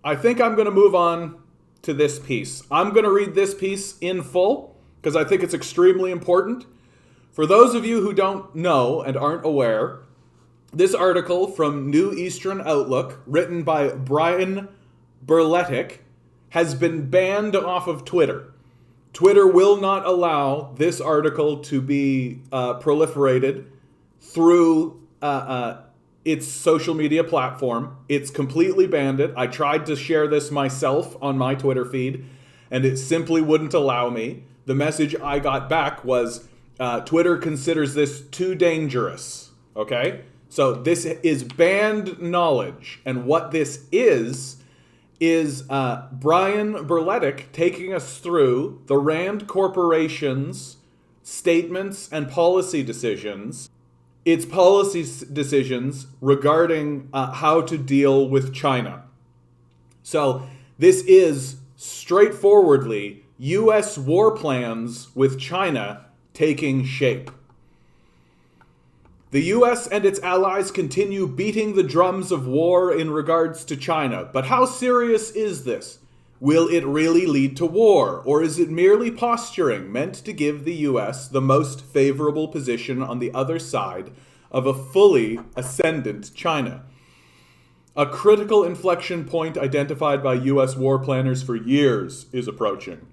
I think I'm going to move on to this piece. I'm going to read this piece in full because I think it's extremely important. For those of you who don't know and aren't aware, this article from New Eastern Outlook, written by Brian Berletic, has been banned off of Twitter. Twitter will not allow this article to be proliferated through its social media platform. It's completely banned it. I tried to share this myself on my Twitter feed, and it simply wouldn't allow me. The message I got back was, Twitter considers this too dangerous. Okay? So this is banned knowledge. And what this is Brian Berletic taking us through the Rand Corporation's statements and policy decisions, its policy decisions regarding how to deal with China. So this is straightforwardly U.S. war plans with China taking shape. The U.S. and its allies continue beating the drums of war in regards to China. But how serious is this? Will it really lead to war? Or is it merely posturing meant to give the U.S. the most favorable position on the other side of a fully ascendant China? A critical inflection point identified by U.S. war planners for years is approaching,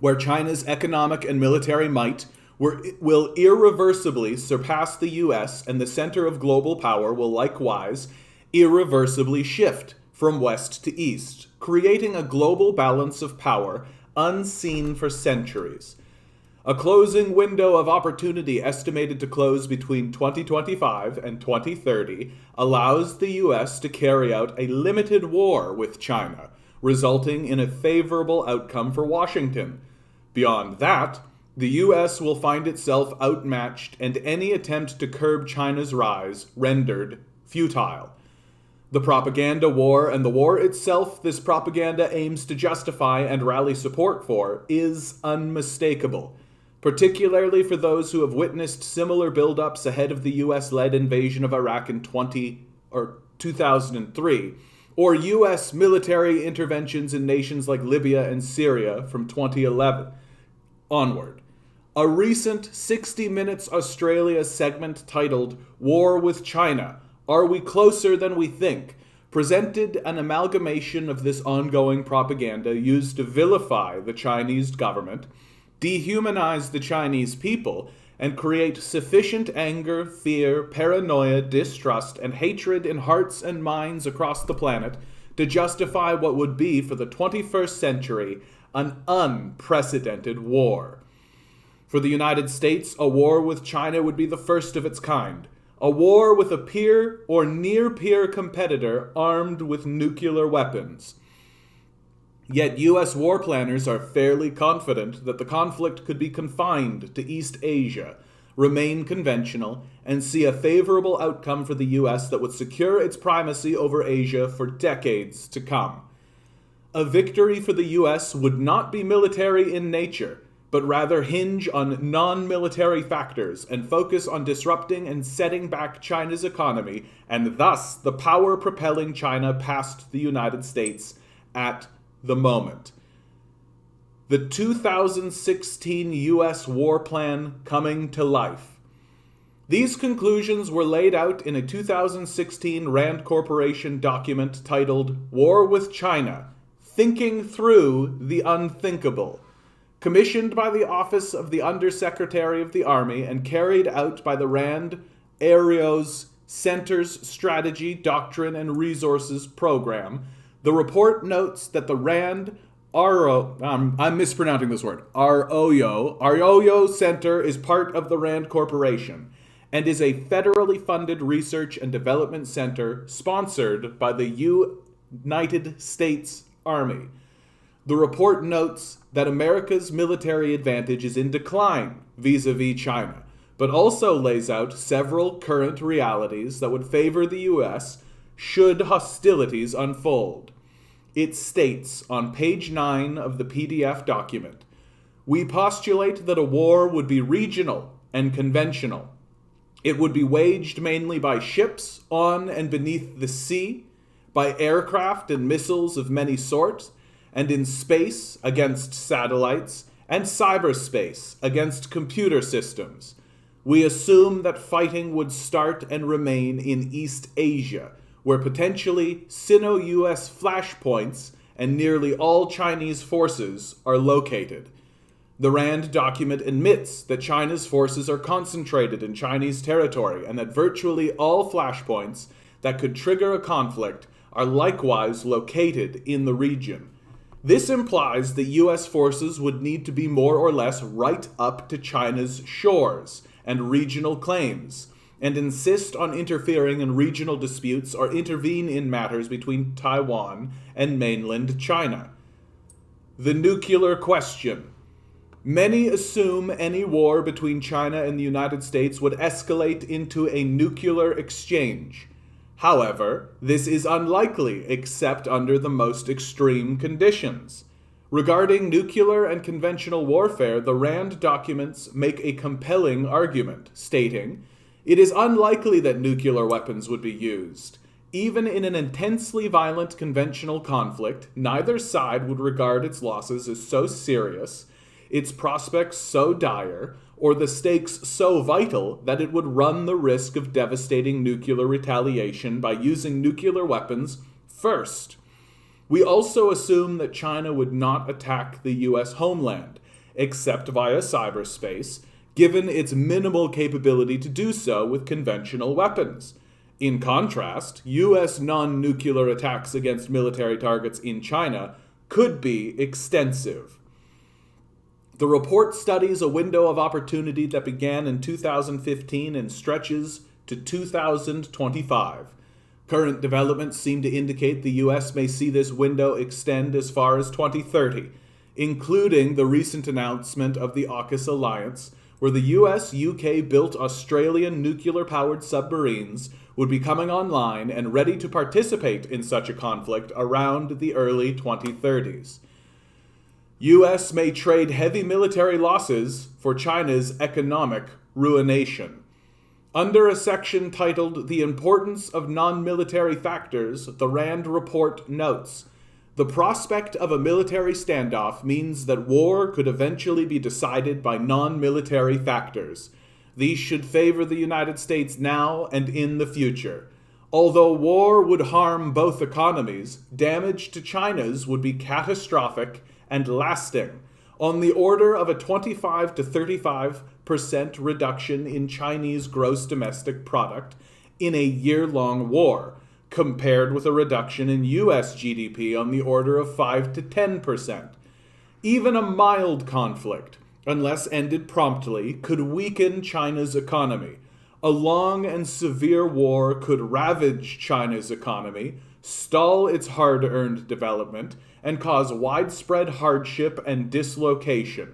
where China's economic and military might will irreversibly surpass the US, and the center of global power will likewise irreversibly shift from west to east, creating a global balance of power unseen for centuries. A closing window of opportunity estimated to close between 2025 and 2030 allows the US to carry out a limited war with China, resulting in a favorable outcome for Washington. Beyond that, the U.S. will find itself outmatched and any attempt to curb China's rise rendered futile. The propaganda war and the war itself this propaganda aims to justify and rally support for is unmistakable, particularly for those who have witnessed similar buildups ahead of the U.S.-led invasion of Iraq in 2003, or U.S. military interventions in nations like Libya and Syria from 2011 onward. A recent 60 Minutes Australia segment titled War with China, Are We Closer Than We Think?, presented an amalgamation of this ongoing propaganda used to vilify the Chinese government, dehumanize the Chinese people, and create sufficient anger, fear, paranoia, distrust, and hatred in hearts and minds across the planet to justify what would be, for the 21st century, an unprecedented war. For the United States, a war with China would be the first of its kind. A war with a peer or near-peer competitor armed with nuclear weapons. Yet U.S. war planners are fairly confident that the conflict could be confined to East Asia, remain conventional, and see a favorable outcome for the U.S. that would secure its primacy over Asia for decades to come. A victory for the U.S. would not be military in nature, but rather hinge on non-military factors and focus on disrupting and setting back China's economy, and thus the power propelling China past the United States at the moment. The 2016 U.S. war plan coming to life. These conclusions were laid out in a 2016 Rand Corporation document titled War with China, Thinking Through the Unthinkable, commissioned by the Office of the Undersecretary of the Army and carried out by the Rand Aereos Center's Strategy, Doctrine, and Resources Program. The report notes that the Rand I'm mispronouncing this word, Arroyo Center is part of the Rand Corporation and is a federally funded research and development center sponsored by the United States Army. The report notes that America's military advantage is in decline vis-a-vis China, but also lays out several current realities that would favor the U.S. should hostilities unfold. It states on page 9 of the PDF document, "We postulate that a war would be regional and conventional. It would be waged mainly by ships on and beneath the sea, by aircraft and missiles of many sorts, and in space against satellites, and cyberspace against computer systems. We assume that fighting would start and remain in East Asia, where potentially Sino-US flashpoints and nearly all Chinese forces are located. The RAND document admits that China's forces are concentrated in Chinese territory and that virtually all flashpoints that could trigger a conflict are likewise located in the region. This implies that US forces would need to be more or less right up to China's shores and regional claims, and insist on interfering in regional disputes or intervene in matters between Taiwan and mainland China. The nuclear question. Many assume any war between China and the United States would escalate into a nuclear exchange. However, this is unlikely except under the most extreme conditions. Regarding nuclear and conventional warfare, the RAND documents make a compelling argument, stating, "It is unlikely that nuclear weapons would be used. Even in an intensely violent conventional conflict, neither side would regard its losses as so serious, its prospects so dire, or the stakes so vital that it would run the risk of devastating nuclear retaliation by using nuclear weapons first. We also assume that China would not attack the US homeland, except via cyberspace, given its minimal capability to do so with conventional weapons. In contrast, US non-nuclear attacks against military targets in China could be extensive." The report studies a window of opportunity that began in 2015 and stretches to 2025. Current developments seem to indicate the US may see this window extend as far as 2030, including the recent announcement of the AUKUS alliance, where the US-UK-built Australian nuclear-powered submarines would be coming online and ready to participate in such a conflict around the early 2030s. US may trade heavy military losses for China's economic ruination. Under a section titled "The Importance of Non-Military Factors," the RAND report notes, "The prospect of a military standoff means that war could eventually be decided by non-military factors. These should favor the United States now and in the future. Although war would harm both economies, damage to China's would be catastrophic and lasting, on the order of a 25 to 35% reduction in Chinese gross domestic product in a year-long war, compared with a reduction in US GDP on the order of 5 to 10%. Even a mild conflict, unless ended promptly, could weaken China's economy. A long and severe war could ravage China's economy, stall its hard-earned development, and cause widespread hardship and dislocation.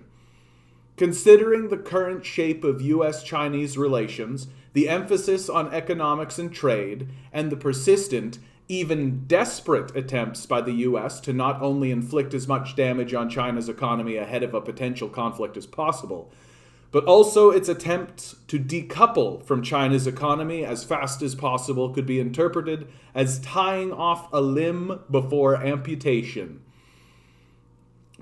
Considering the current shape of US-Chinese relations, the emphasis on economics and trade, and the persistent, even desperate attempts by the US to not only inflict as much damage on China's economy ahead of a potential conflict as possible, but also its attempts to decouple from China's economy as fast as possible could be interpreted as tying off a limb before amputation.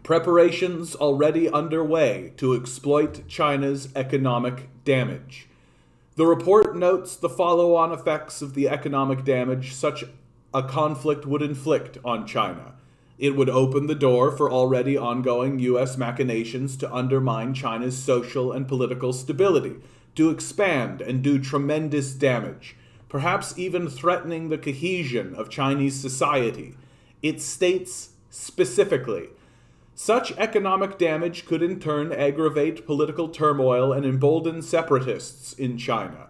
Preparations already underway to exploit China's economic damage. The report notes the follow-on effects of the economic damage such a conflict would inflict on China. It would open the door for already ongoing US machinations to undermine China's social and political stability, to expand and do tremendous damage, perhaps even threatening the cohesion of Chinese society. It states specifically, "Such economic damage could in turn aggravate political turmoil and embolden separatists in China.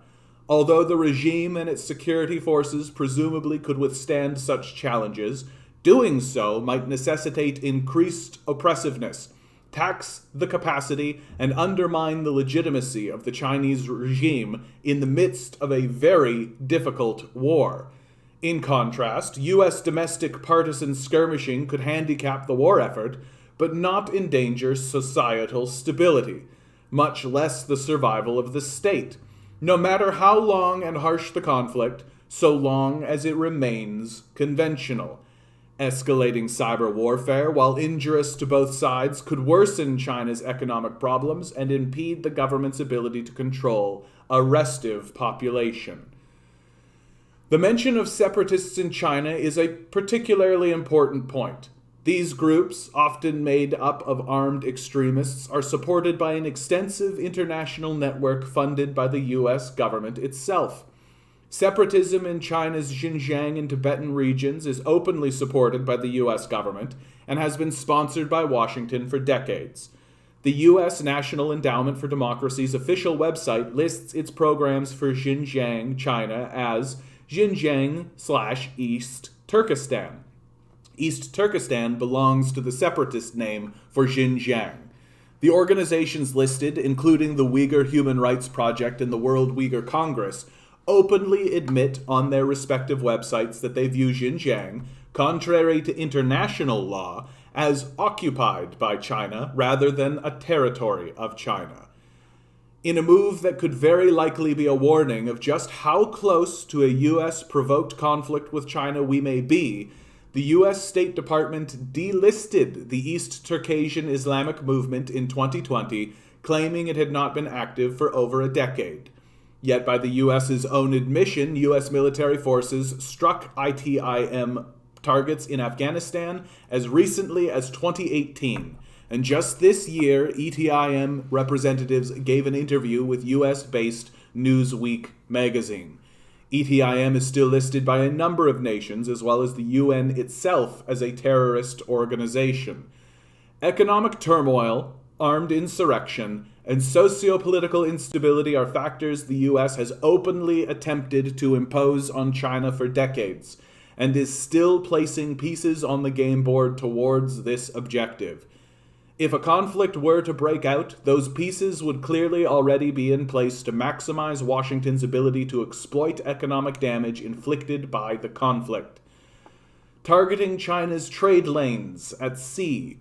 Although the regime and its security forces presumably could withstand such challenges, doing so might necessitate increased oppressiveness, tax the capacity, and undermine the legitimacy of the Chinese regime in the midst of a very difficult war. In contrast, US domestic partisan skirmishing could handicap the war effort, but not endanger societal stability, much less the survival of the state. No matter how long and harsh the conflict, so long as it remains conventional. Escalating cyber warfare, while injurious to both sides, could worsen China's economic problems and impede the government's ability to control a restive population. The mention of separatists in China is a particularly important point. These groups, often made up of armed extremists, are supported by an extensive international network funded by the US government itself. Separatism in China's Xinjiang and Tibetan regions is openly supported by the US government and has been sponsored by Washington for decades. The US National Endowment for Democracy's official website lists its programs for Xinjiang, China as Xinjiang/East Turkestan. East Turkestan belongs to the separatist name for Xinjiang. The organizations listed, including the Uyghur Human Rights Project and the World Uyghur Congress, openly admit on their respective websites that they view Xinjiang, contrary to international law, as occupied by China rather than a territory of China. In a move that could very likely be a warning of just how close to a US-provoked conflict with China we may be, the US State Department delisted the East Turkesian Islamic movement in 2020, claiming it had not been active for over a decade. Yet by the US's own admission, US military forces struck ITIM targets in Afghanistan as recently as 2018. And just this year, ETIM representatives gave an interview with US-based Newsweek magazine. ETIM is still listed by a number of nations, as well as the UN itself, as a terrorist organization. Economic turmoil, armed insurrection, and socio-political instability are factors the US has openly attempted to impose on China for decades, and is still placing pieces on the game board towards this objective. If a conflict were to break out, those pieces would clearly already be in place to maximize Washington's ability to exploit economic damage inflicted by the conflict. Targeting China's trade lanes at sea.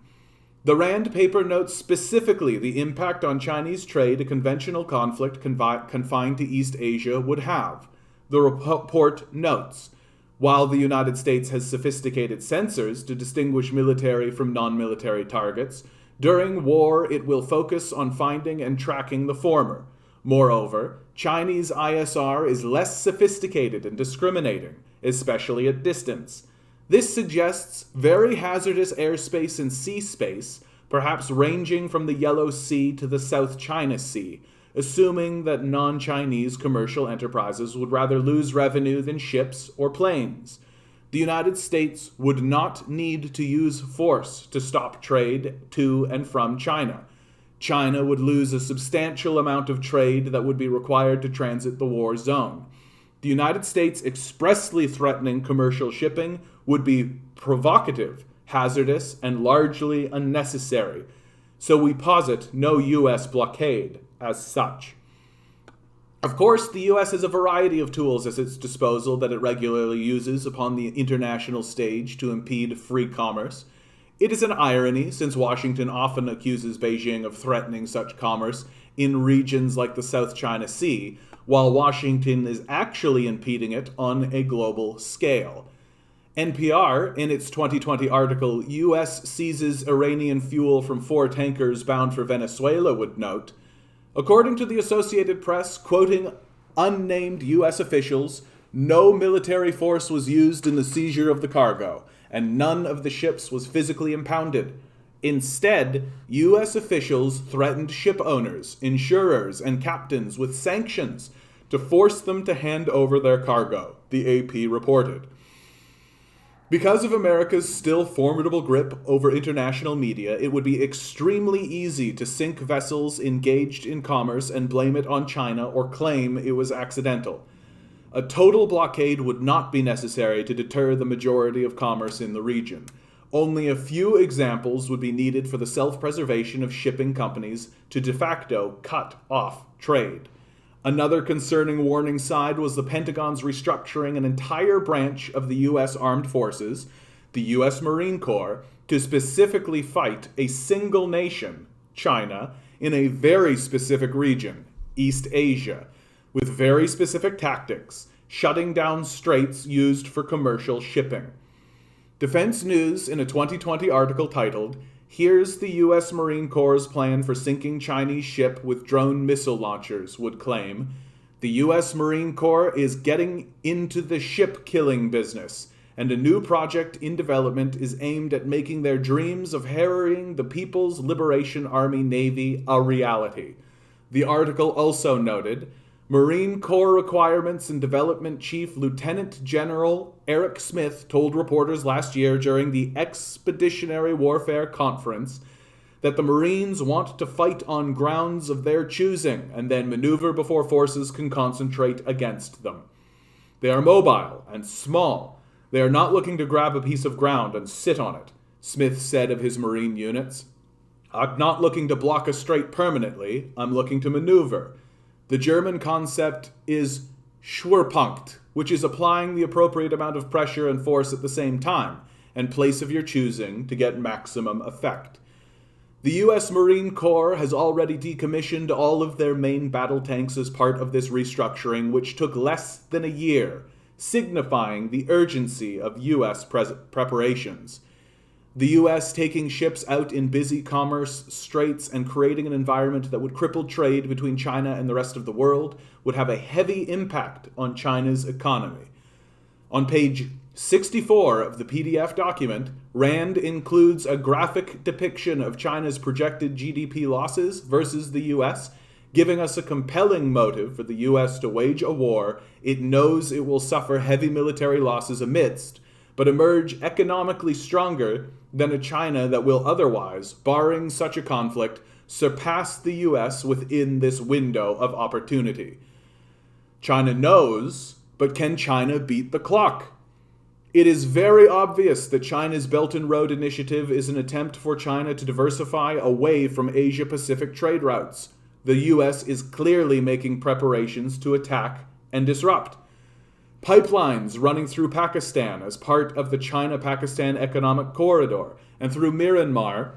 The Rand paper notes specifically the impact on Chinese trade a conventional conflict confined to East Asia would have. The report notes, while the United States has sophisticated sensors to distinguish military from non-military targets, during war it will focus on finding and tracking the former. Moreover, Chinese ISR is less sophisticated and discriminating, especially at distance. This suggests very hazardous airspace and sea space, perhaps ranging from the Yellow Sea to the South China Sea, assuming that non-Chinese commercial enterprises would rather lose revenue than ships or planes. The United States would not need to use force to stop trade to and from China. China would lose a substantial amount of trade that would be required to transit the war zone. The United States expressly threatening commercial shipping would be provocative, hazardous, and largely unnecessary. So we posit no U.S. blockade as such. Of course, the U.S. has a variety of tools at its disposal that it regularly uses upon the international stage to impede free commerce. It is an irony, since Washington often accuses Beijing of threatening such commerce in regions like the South China Sea, while Washington is actually impeding it on a global scale. NPR, in its 2020 article, U.S. Seizes Iranian Fuel from 4 Tankers Bound for Venezuela, would note, according to the Associated Press, quoting unnamed U.S. officials, no military force was used in the seizure of the cargo, and none of the ships was physically impounded. Instead, U.S. officials threatened ship owners, insurers, and captains with sanctions to force them to hand over their cargo, the AP reported. Because of America's still formidable grip over international media, it would be extremely easy to sink vessels engaged in commerce and blame it on China or claim it was accidental. A total blockade would not be necessary to deter the majority of commerce in the region. Only a few examples would be needed for the self-preservation of shipping companies to de facto cut off trade. Another concerning warning side was the Pentagon's restructuring an entire branch of the U.S. Armed Forces, the U.S. Marine Corps, to specifically fight a single nation, China, in a very specific region, East Asia, with very specific tactics, shutting down straits used for commercial shipping. Defense News, in a 2020 article titled, "Here's the U.S. Marine Corps' plan for sinking Chinese ship with drone missile launchers," would claim, "The U.S. Marine Corps is getting into the ship-killing business, and a new project in development is aimed at making their dreams of harrying the People's Liberation Army Navy a reality." The article also noted, Marine Corps Requirements and Development Chief Lieutenant General Eric Smith told reporters last year during the Expeditionary Warfare Conference that the Marines want to fight on grounds of their choosing and then maneuver before forces can concentrate against them. They are mobile and small. They are not looking to grab a piece of ground and sit on it, Smith said of his Marine units. "I'm not looking to block a strait permanently. I'm looking to maneuver. The German concept is Schwerpunkt, which is applying the appropriate amount of pressure and force at the same time, and place of your choosing to get maximum effect." The U.S. Marine Corps has already decommissioned all of their main battle tanks as part of this restructuring, which took less than a year, signifying the urgency of U.S. preparations. The U.S. taking ships out in busy commerce straits and creating an environment that would cripple trade between China and the rest of the world would have a heavy impact on China's economy. On page 64 of the PDF document, RAND includes a graphic depiction of China's projected GDP losses versus the U.S., giving us a compelling motive for the U.S. to wage a war it knows it will suffer heavy military losses amidst, but emerge economically stronger than a China that will otherwise, barring such a conflict, surpass the U.S. within this window of opportunity. China knows, but can China beat the clock? It is very obvious that China's Belt and Road Initiative is an attempt for China to diversify away from Asia-Pacific trade routes. The U.S. is clearly making preparations to attack and disrupt. Pipelines running through Pakistan as part of the China-Pakistan Economic Corridor and through Myanmar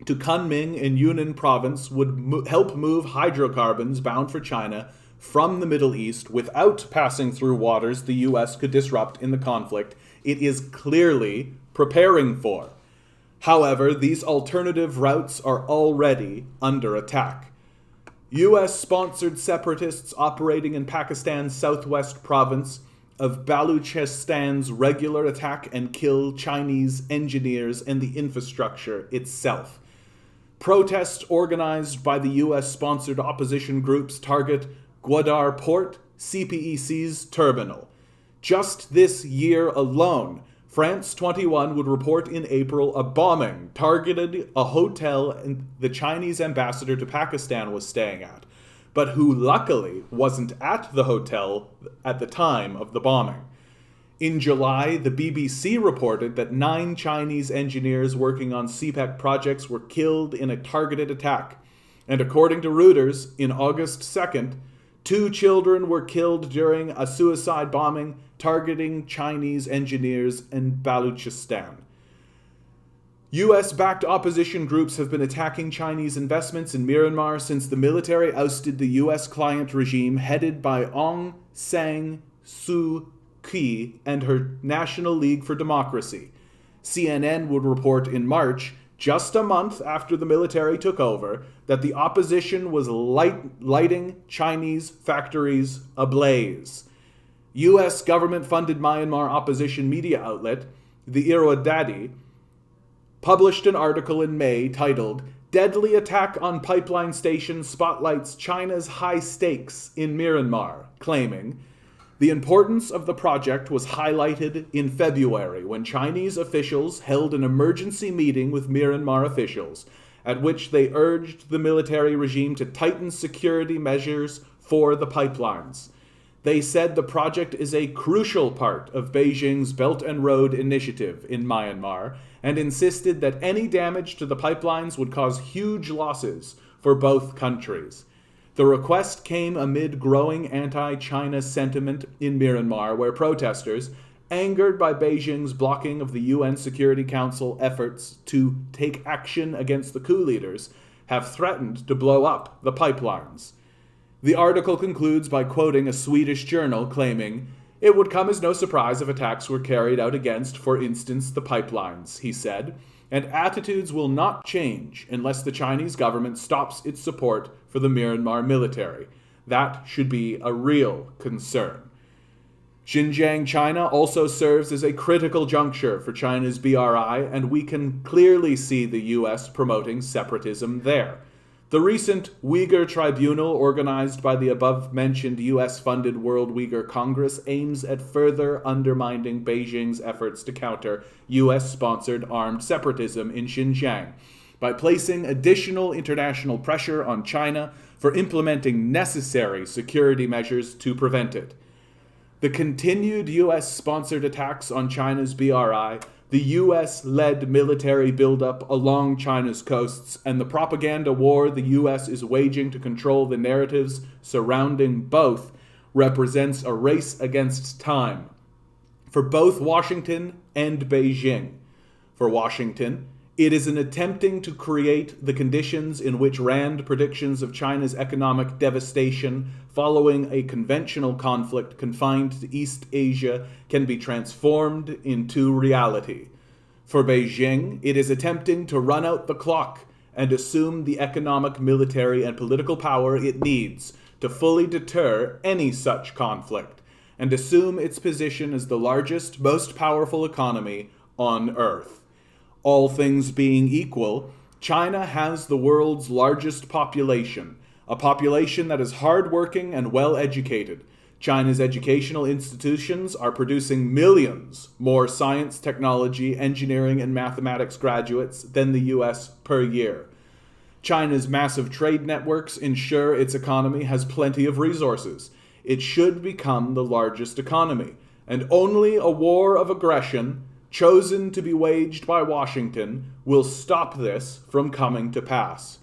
to Kunming in Yunnan province would help move hydrocarbons bound for China from the Middle East without passing through waters the U.S. could disrupt in the conflict it is clearly preparing for. However, these alternative routes are already under attack. U.S.-sponsored separatists operating in Pakistan's southwest province of Baluchistan's regular attack and kill Chinese engineers and the infrastructure itself. Protests organized by the U.S.-sponsored opposition groups target Gwadar Port, CPEC's terminal. Just this year alone, France 21 would report in April a bombing targeted a hotel the Chinese ambassador to Pakistan was staying at, but who luckily wasn't at the hotel at the time of the bombing. In July, the BBC reported that 9 Chinese engineers working on CPEC projects were killed in a targeted attack. And according to Reuters, in August 2nd, 2 children were killed during a suicide bombing targeting Chinese engineers in Baluchistan. U.S.-backed opposition groups have been attacking Chinese investments in Myanmar since the military ousted the U.S. client regime headed by Aung San Suu Kyi and her National League for Democracy. CNN would report in March, just a month after the military took over, that the opposition was lighting Chinese factories ablaze. U.S. government-funded Myanmar opposition media outlet, the Irrawaddy, published an article in May titled, "Deadly Attack on Pipeline Station Spotlights China's High Stakes in Myanmar," claiming, "The importance of the project was highlighted in February when Chinese officials held an emergency meeting with Myanmar officials, at which they urged the military regime to tighten security measures for the pipelines. They said the project is a crucial part of Beijing's Belt and Road Initiative in Myanmar and insisted that any damage to the pipelines would cause huge losses for both countries. The request came amid growing anti-China sentiment in Myanmar, where protesters, angered by Beijing's blocking of the UN Security Council efforts to take action against the coup leaders, have threatened to blow up the pipelines." The article concludes by quoting a Swedish journal claiming, It would come as no surprise if attacks were carried out against, for instance, the pipelines, he said, and attitudes will not change unless the Chinese government stops its support for the Myanmar military. That should be a real concern. Xinjiang, China also serves as a critical juncture for China's BRI, and we can clearly see the US promoting separatism there. The recent Uyghur Tribunal, organized by the above-mentioned US-funded World Uyghur Congress, aims at further undermining Beijing's efforts to counter US-sponsored armed separatism in Xinjiang by placing additional international pressure on China for implementing necessary security measures to prevent it. The continued US-sponsored attacks on China's BRI, the US-led military buildup along China's coasts, and the propaganda war the US is waging to control the narratives surrounding both represents a race against time for both Washington and Beijing. For Washington, it is an attempting to create the conditions in which Rand predictions of China's economic devastation following a conventional conflict confined to East Asia can be transformed into reality. For Beijing, it is attempting to run out the clock and assume the economic, military, and political power it needs to fully deter any such conflict, and assume its position as the largest, most powerful economy on Earth. All things being equal, China has the world's largest population, a population that is hardworking and well-educated. China's educational institutions are producing millions more science, technology, engineering, and mathematics graduates than the US per year. China's massive trade networks ensure its economy has plenty of resources. It should become the largest economy, and only a war of aggression chosen to be waged by Washington will stop this from coming to pass.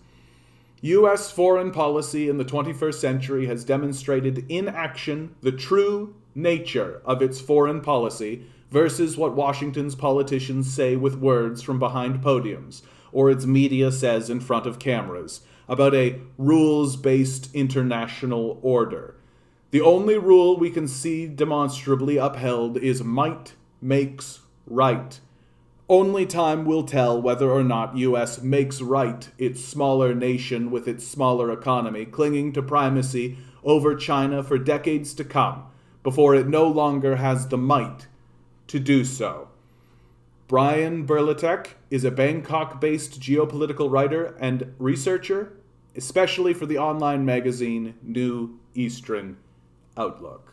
U.S. foreign policy in the 21st century has demonstrated in action the true nature of its foreign policy versus what Washington's politicians say with words from behind podiums, or its media says in front of cameras, about a rules-based international order. The only rule we can see demonstrably upheld is might makes right. Only time will tell whether or not U.S. makes right its smaller nation with its smaller economy, clinging to primacy over China for decades to come, before it no longer has the might to do so. Brian Berlatek is a Bangkok-based geopolitical writer and researcher, especially for the online magazine New Eastern Outlook.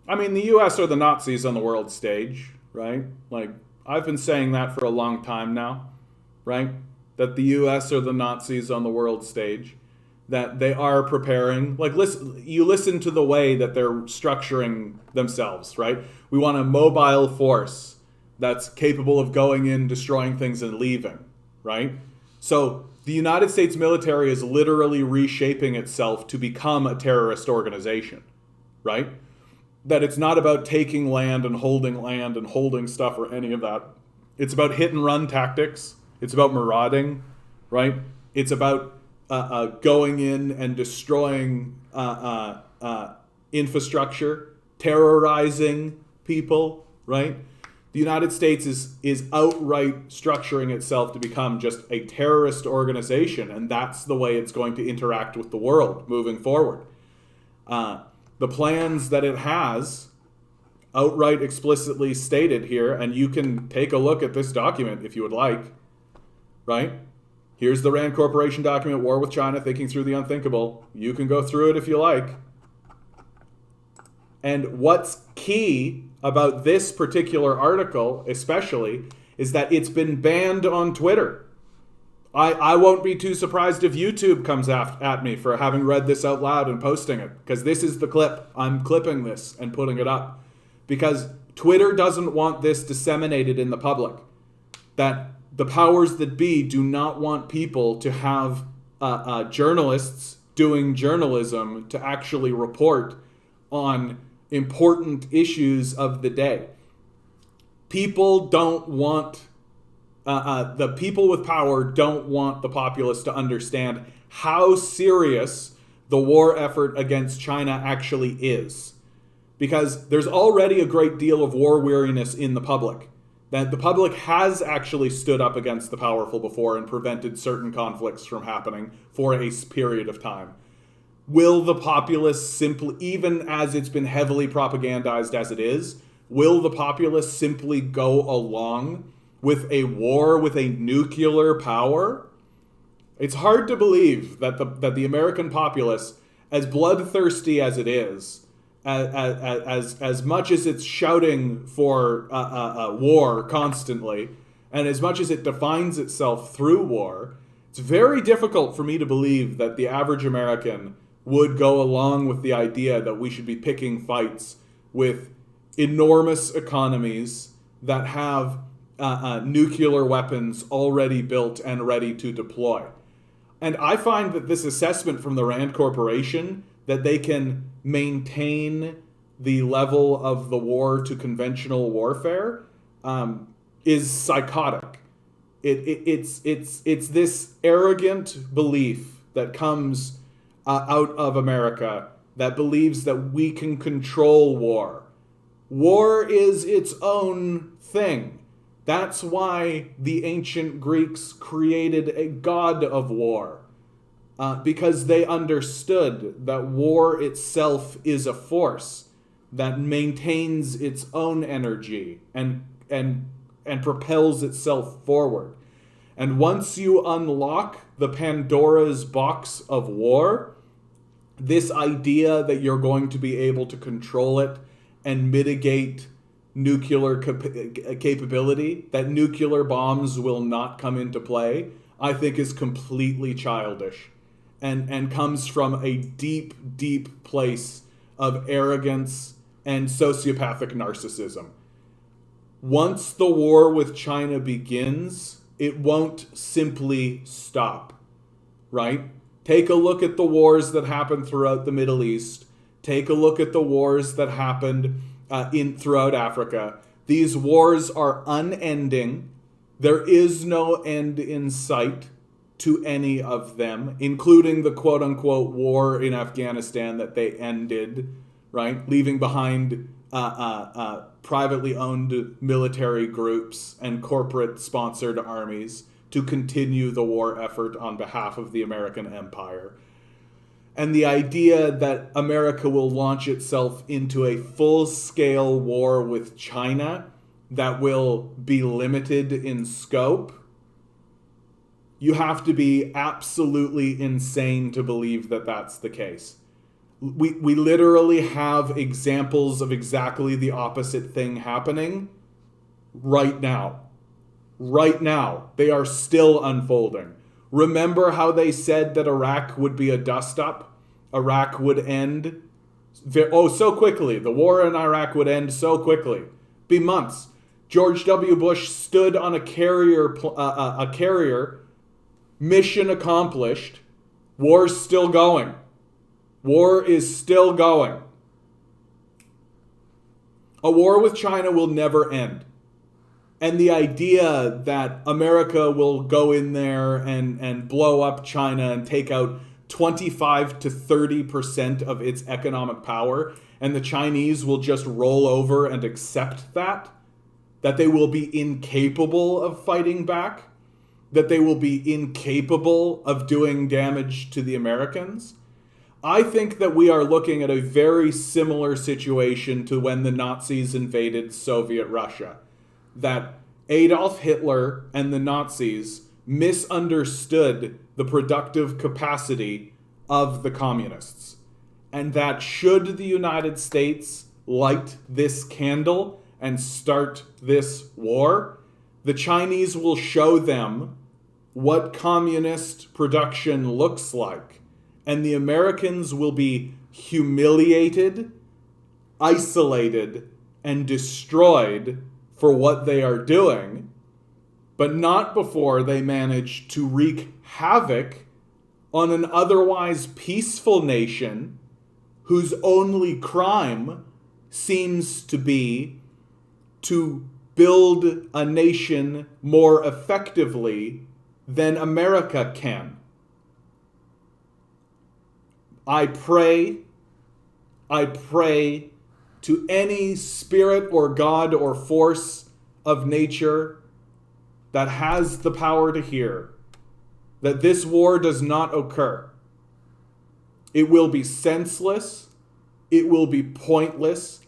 I mean, the US are the Nazis on the world stage, right? Like, I've been saying that for a long time now, right? That the US are the Nazis on the world stage, that they are preparing, like, you listen to the way that they're structuring themselves, right? We want a mobile force that's capable of going in, destroying things, and leaving, right? So the United States military is literally reshaping itself to become a terrorist organization, right? That it's not about taking land and holding stuff or any of that. It's about hit and run tactics. It's about marauding, right? It's about going in and destroying infrastructure, terrorizing people, right? The United States is outright structuring itself to become just a terrorist organization, and that's the way it's going to interact with the world moving forward. The plans that it has outright explicitly stated here, and you can take a look at this document if you would like, right? Here's the Rand Corporation document, War with China, Thinking Through the Unthinkable. You can go through it if you like. And what's key about this particular article, especially, is that it's been banned on Twitter. I won't be too surprised if YouTube comes at me for having read this out loud and posting it, because this is the clip. I'm clipping this and putting it up, because Twitter doesn't want this disseminated in the public. That the powers that be do not want people to have journalists doing journalism to actually report on important issues of the day. People don't want... the people with power don't want the populace to understand how serious the war effort against China actually is. Because there's already a great deal of war weariness in the public. That the public has actually stood up against the powerful before and prevented certain conflicts from happening for a period of time. Will the populace simply, even as it's been heavily propagandized as it is, will the populace simply go along with a war with a nuclear power? It's hard to believe that the American populace, as bloodthirsty as it is, as much as it's shouting for war constantly, and as much as it defines itself through war, it's very difficult for me to believe that the average American would go along with the idea that we should be picking fights with enormous economies that have nuclear weapons already built and ready to deploy. And I find that this assessment from the Rand Corporation that they can maintain the level of the war to conventional warfare is psychotic. It's this arrogant belief that comes out of America that believes that we can control war. War is its own thing. That's why the ancient Greeks created a god of war, because they understood that war itself is a force that maintains its own energy and propels itself forward. And once you unlock the Pandora's box of war, this idea that you're going to be able to control it and mitigate nuclear capability, that nuclear bombs will not come into play, I think is completely childish and comes from a deep, deep place of arrogance and sociopathic narcissism. Once the war with China begins, it won't simply stop, right? Take a look at the wars that happened throughout the Middle East. Take a look at the wars that happened throughout Africa. These wars are unending. There is no end in sight to any of them, including the quote-unquote war in Afghanistan that they ended, right? Leaving behind privately owned military groups and corporate-sponsored armies to continue the war effort on behalf of the American empire. And the idea that America will launch itself into a full-scale war with China that will be limited in scope, you have to be absolutely insane to believe that that's the case. We literally have examples of exactly the opposite thing happening right now. Right now. They are still unfolding. Remember how they said that Iraq would be a dust-up? Iraq would end so quickly. The war in Iraq would end so quickly. Be months. George W. Bush stood on a carrier, mission accomplished. War's still going. War is still going. A war with China will never end. And the idea that America will go in there and blow up China and take out 25 to 30% of its economic power, and the Chinese will just roll over and accept that they will be incapable of fighting back, that they will be incapable of doing damage to the Americans. I think that we are looking at a very similar situation to when the Nazis invaded Soviet Russia. That Adolf Hitler and the Nazis misunderstood the productive capacity of the communists. And that should the United States light this candle and start this war, the Chinese will show them what communist production looks like. And the Americans will be humiliated, isolated, and destroyed for what they are doing, but not before they manage to wreak havoc on an otherwise peaceful nation whose only crime seems to be to build a nation more effectively than America can. I pray to any spirit or God or force of nature that has the power to hear that this war does not occur. It will be senseless. It will be pointless.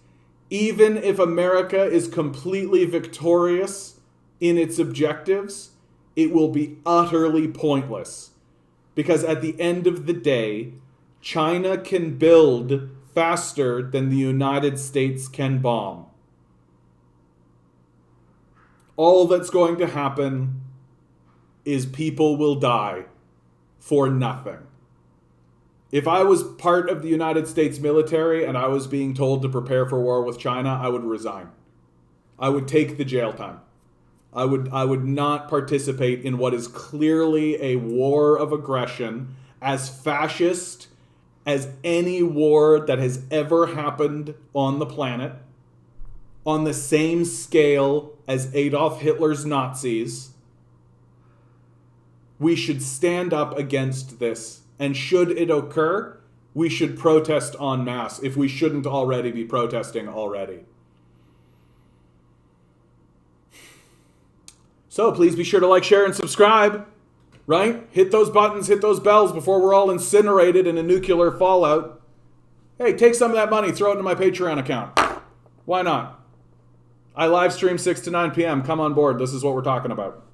Even if America is completely victorious in its objectives, it will be utterly pointless. Because at the end of the day, China can build faster than the United States can bomb. All that's going to happen is people will die for nothing. If I was part of the United States military and I was being told to prepare for war with China, I would resign. I would take the jail time. I would not participate in what is clearly a war of aggression, as fascist as any war that has ever happened on the planet, on the same scale as Adolf Hitler's Nazis. We should stand up against this, and should it occur, we should protest en masse if we shouldn't already be protesting already. So please be sure to like, share, and subscribe, right? Hit those buttons, hit those bells before we're all incinerated in a nuclear fallout. Hey, take some of that money, throw it into my Patreon account. Why not? I live stream 6 to 9 p.m. Come on board. This is what we're talking about.